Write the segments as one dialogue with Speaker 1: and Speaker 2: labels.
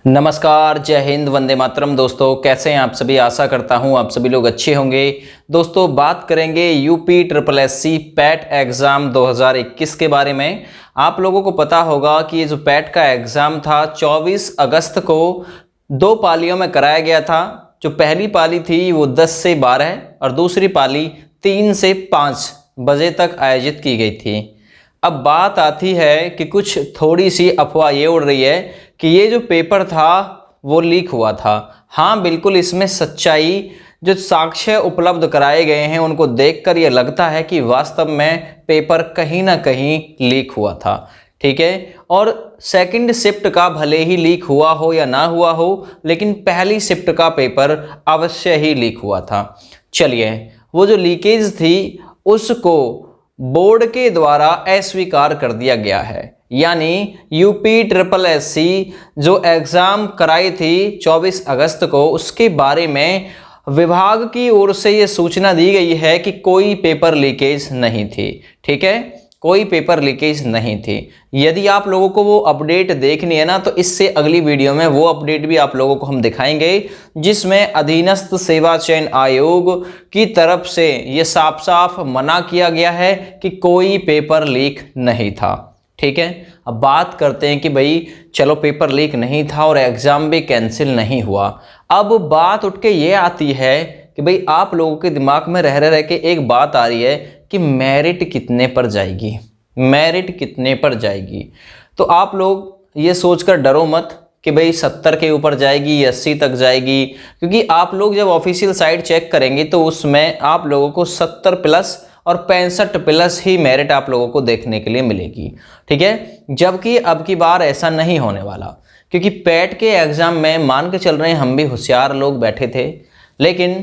Speaker 1: नमस्कार, जय हिंद, वंदे मातरम। दोस्तों कैसे हैं आप सभी। आशा करता हूं आप सभी लोग अच्छे होंगे। दोस्तों बात करेंगे UP triple SC PAT exam 2021 के बारे में। आप लोगों को पता होगा कि ये जो पैट का एग्ज़ाम था 24 अगस्त को 2 पालियों में कराया गया था। जो पहली पाली थी वो 10 से 12 और दूसरी पाली 3 से 5 बजे तक आयोजित की गई थी। अब बात आती है कि कुछ थोड़ी सी अफवाह ये उड़ रही है कि ये जो पेपर था वो लीक हुआ था। हाँ बिल्कुल, इसमें सच्चाई, जो साक्ष्य उपलब्ध कराए गए हैं उनको देखकर ये लगता है कि वास्तव में पेपर कहीं ना कहीं लीक हुआ था। ठीक है, और सेकंड शिफ्ट का भले ही लीक हुआ हो या ना हुआ हो, लेकिन पहली शिफ्ट का पेपर अवश्य ही लीक हुआ था। चलिए, वो जो लीकेज थी उसको बोर्ड के द्वारा अस्वीकार कर दिया गया है। यानी यूपी ट्रिपल एससी जो एग्ज़ाम कराई थी 24 अगस्त को, उसके बारे में विभाग की ओर से ये सूचना दी गई है कि कोई पेपर लीकेज नहीं थी। ठीक है, कोई पेपर लीकेज नहीं थी। यदि आप लोगों को वो अपडेट देखनी है ना, तो इससे अगली वीडियो में वो अपडेट भी आप लोगों को हम दिखाएंगे, जिसमें अधीनस्थ सेवा चयन आयोग की तरफ से ये साफ साफ मना किया गया है कि कोई पेपर लीक नहीं था। ठीक है, अब बात करते हैं कि भाई चलो पेपर लीक नहीं था और एग्ज़ाम भी कैंसिल नहीं हुआ। अब बात उठ के ये आती है कि भाई आप लोगों के दिमाग में रह के एक बात आ रही है कि मेरिट कितने पर जाएगी, मेरिट कितने पर जाएगी। तो आप लोग ये सोचकर डरो मत कि भाई 70 के ऊपर जाएगी, 80 तक जाएगी, क्योंकि आप लोग जब ऑफिशियल साइट चेक करेंगे तो उसमें आप लोगों को 70 प्लस और 65 प्लस ही मेरिट आप लोगों को देखने के लिए मिलेगी। ठीक है, जबकि अब की बार ऐसा नहीं होने वाला, क्योंकि पैट के एग्ज़ाम में मान के चल रहे हैं हम भी होशियार लोग बैठे थे, लेकिन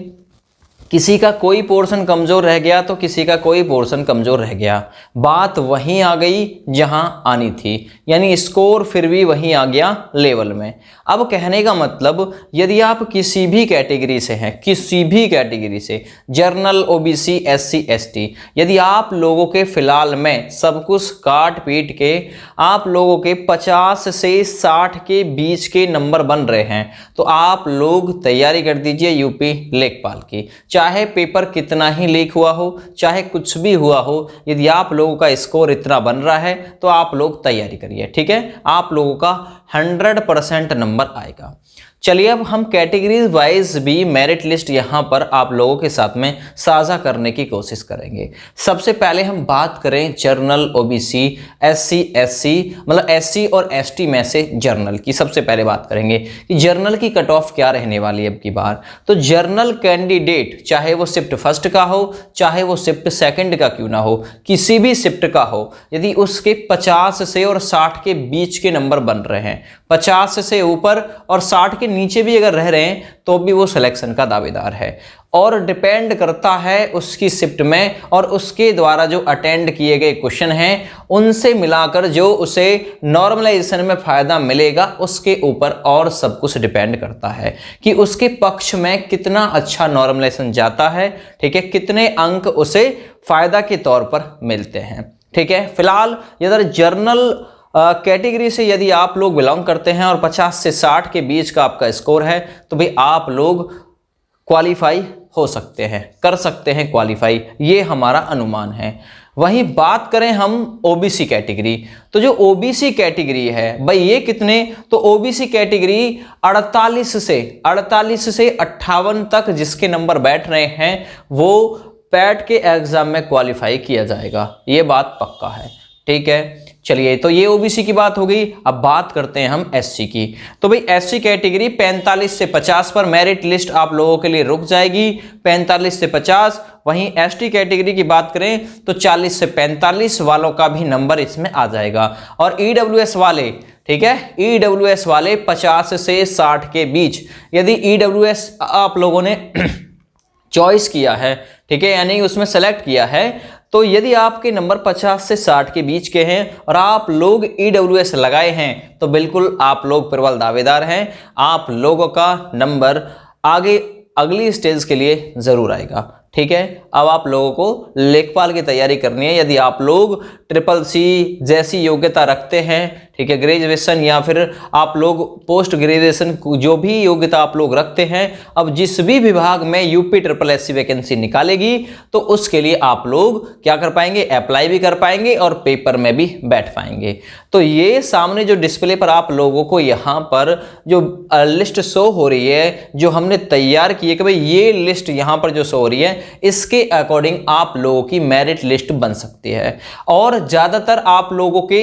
Speaker 1: किसी का कोई पोर्शन कमज़ोर रह गया तो किसी का कोई पोर्शन कमज़ोर रह गया। बात वहीं आ गई जहां आनी थी, यानी स्कोर फिर भी वहीं आ गया लेवल में। अब कहने का मतलब, यदि आप किसी भी कैटेगरी से हैं, किसी भी कैटेगरी से, जर्नल, ओबीसी, एससी, एसटी, यदि आप लोगों के फिलहाल में सब कुछ काट पीट के आप लोगों के 50 से 60 के बीच के नंबर बन रहे हैं, तो आप लोग तैयारी कर दीजिए यूपी लेखपाल की। चाहे पेपर कितना ही लीक हुआ हो, चाहे कुछ भी हुआ हो, यदि आप लोगों का स्कोर इतना बन रहा है तो आप लोग तैयारी करिए। ठीक है, आप लोगों का 100% नंबर आएगा। चलिए, अब हम कैटेगरीज वाइज भी मेरिट लिस्ट यहाँ पर आप लोगों के साथ में साझा करने की कोशिश करेंगे। सबसे पहले हम बात करें जर्नल, ओबीसी, एससी, एससी, मतलब एससी और एसटी में से जर्नल की। सबसे पहले बात करेंगे कि जर्नल की कट ऑफ क्या रहने वाली है अब की बार। तो जर्नल कैंडिडेट, चाहे वो शिफ्ट फर्स्ट का हो, चाहे वो शिफ्ट सेकंड का क्यों ना हो, किसी भी शिफ्ट का हो, यदि उसके 50 से और 60 के बीच के नंबर बन रहे हैं, 50 से ऊपर और 60 के नीचे भी अगर रह रहे हैं, तो भी वो सिलेक्शन का दावेदार है। और डिपेंड करता है उसकी शिफ्ट में और उसके द्वारा जो अटेंड किए गए क्वेश्चन हैं उनसे मिलाकर जो उसे नॉर्मलाइजेशन में फायदा मिलेगा, उसके ऊपर और सब कुछ डिपेंड करता है कि उसके पक्ष में कितना अच्छा नॉर्मलाइजेशन जाता है। ठीक है, कितने अंक उसे फायदा के तौर पर मिलते हैं। ठीक है, फिलहाल यदि जर्नल कैटेगरी से यदि आप लोग बिलोंग करते हैं और 50 से 60 के बीच का आपका स्कोर है, तो भाई आप लोग क्वालिफाई हो सकते हैं, कर सकते हैं क्वालिफाई, ये हमारा अनुमान है। वहीं बात करें हम ओबीसी कैटेगरी, तो जो ओबीसी कैटेगरी है भाई ये कितने, तो ओबीसी कैटेगरी 48 से 58 तक जिसके नंबर बैठ रहे हैं वो पैट के एग्जाम में क्वालिफाई किया जाएगा, ये बात पक्का है। ठीक है, चलिए, तो ये ओबीसी की बात हो गई। अब बात करते हैं हम एससी की। तो भाई एससी कैटेगरी 45 से 50 पर मेरिट लिस्ट आप लोगों के लिए रुक जाएगी, 45 से 50। वहीं एसटी कैटेगरी की बात करें तो 40 से 45 वालों का भी नंबर इसमें आ जाएगा। और ईडब्ल्यूएस वाले, ठीक है, ईडब्ल्यूएस वाले 50 से 60 के बीच, यदि ईडब्ल्यूएस आप लोगों ने चॉइस किया है, ठीक है, यानी उसमें सेलेक्ट किया है, तो यदि आपके नंबर 50 से 60 के बीच के हैं और आप लोग ईडब्ल्यूएस लगाए हैं, तो बिल्कुल आप लोग प्रबल दावेदार हैं, आप लोगों का नंबर आगे अगली स्टेज के लिए जरूर आएगा। ठीक है, अब आप लोगों को लेखपाल की तैयारी करनी है। यदि आप लोग ट्रिपल सी जैसी योग्यता रखते हैं, ठीक है, ग्रेजुएशन या फिर आप लोग पोस्ट ग्रेजुएशन जो भी योग्यता आप लोग रखते हैं, अब जिस भी विभाग में यूपी SSSC वैकेंसी निकालेगी तो उसके लिए आप लोग क्या कर पाएंगे, अप्लाई भी कर पाएंगे और पेपर में भी बैठ पाएंगे। तो ये सामने जो डिस्प्ले पर आप लोगों को यहाँ पर जो लिस्ट शो हो रही है, जो हमने तैयार की है कि भाई ये लिस्ट यहाँ पर जो शो हो रही है, इसके अकॉर्डिंग आप लोगों की मेरिट लिस्ट बन सकती है। और ज़्यादातर आप लोगों के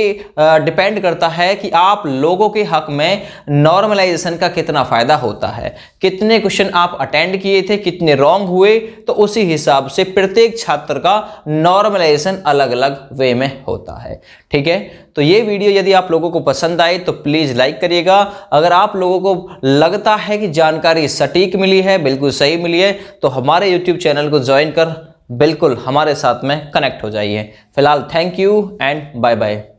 Speaker 1: डिपेंड करता है कि आप लोगों के हक में नॉर्मलाइजेशन का कितना फायदा होता है, कितने क्वेश्चन आप अटेंड किए थे, कितने रॉन्ग हुए, तो उसी हिसाब से प्रत्येक छात्र का नॉर्मलाइजेशन अलग अलग वे में होता है। ठीक है, तो ये वीडियो यदि आप लोगों को पसंद आए तो प्लीज लाइक करिएगा। अगर आप लोगों को लगता है कि जानकारी सटीक मिली है, बिल्कुल सही मिली है, तो हमारे YouTube चैनल को ज्वाइन कर बिल्कुल हमारे साथ में कनेक्ट हो जाइए। फिलहाल thank you and bye bye.